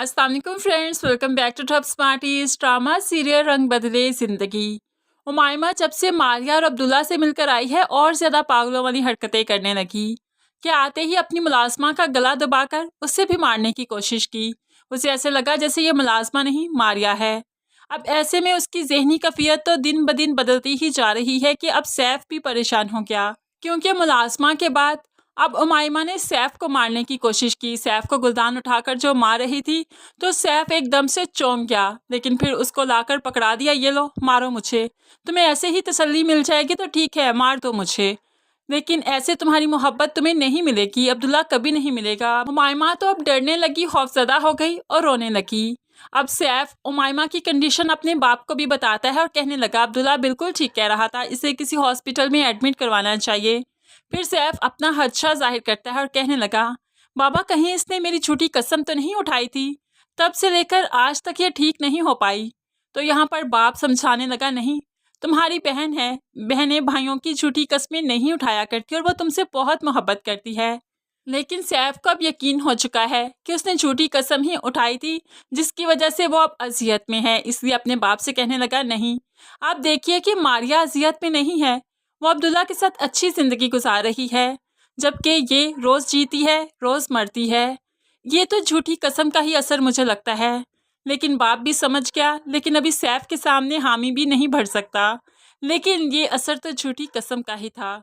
अस्सलाम वालेकुम friends, welcome back to top smarties. Drama serial Rang Badle जिंदगी। उमाइमा जब से मारिया और अब्दुल्ला से मिलकर आई है और ज्यादा पागलों वाली हरकतें करने लगी कि आते ही अपनी मुलाजमा का गला दबाकर उससे भी मारने की कोशिश की। उसे ऐसे लगा जैसे ये मुलाजमा नहीं मारिया है। अब ऐसे में उसकी जहनी कैफियत तो दिन ब दिन बदलती ही जा रही है कि अब सैफ भी परेशान हो गया, क्योंकि मुलाजमा के बाद अब उमाइमा ने सैफ को मारने की कोशिश की। सैफ को गुलदान उठाकर जो मार रही थी तो सैफ एकदम से चौंक गया, लेकिन फिर उसको लाकर पकड़ा दिया। ये लो मारो मुझे, तुम्हें ऐसे ही तसल्ली मिल जाएगी तो ठीक है, मार दो मुझे, लेकिन ऐसे तुम्हारी मोहब्बत तुम्हें नहीं मिलेगी, अब्दुल्ला कभी नहीं मिलेगा। उमाइमा तो अब डरने लगी, खौफजदा हो गई और रोने लगी। अब सैफ उमाइमा की कंडीशन अपने बाप को भी बताता है और कहने लगा अब्दुल्ला बिल्कुल ठीक कह रहा था, इसे किसी हॉस्पिटल में एडमिट करवाना चाहिए। फिर सैफ अपना खदशा जाहिर करता है और कहने लगा बाबा कहीं इसने मेरी झूठी कसम तो नहीं उठाई थी, तब से लेकर आज तक ये ठीक नहीं हो पाई। तो यहाँ पर बाप समझाने लगा नहीं, तुम्हारी बहन है, बहनें भाइयों की झूठी कस्में नहीं उठाया करती और वो तुमसे बहुत मोहब्बत करती है। लेकिन सैफ को अब यकीन हो चुका है कि उसने झूठी कसम ही उठाई थी, जिसकी वजह से वो अब अजियत में है। इसलिए अपने बाप से कहने लगा नहीं, आप देखिए कि मारिया अजियत में नहीं है, वो अब्दुल्ला के साथ अच्छी जिंदगी गुजार रही है, जबकि ये रोज जीती है रोज मरती है। ये तो झूठी कसम का ही असर मुझे लगता है। लेकिन बाप भी समझ गया, लेकिन अभी सैफ के सामने हामी भी नहीं भर सकता। लेकिन ये असर तो झूठी कसम का ही था।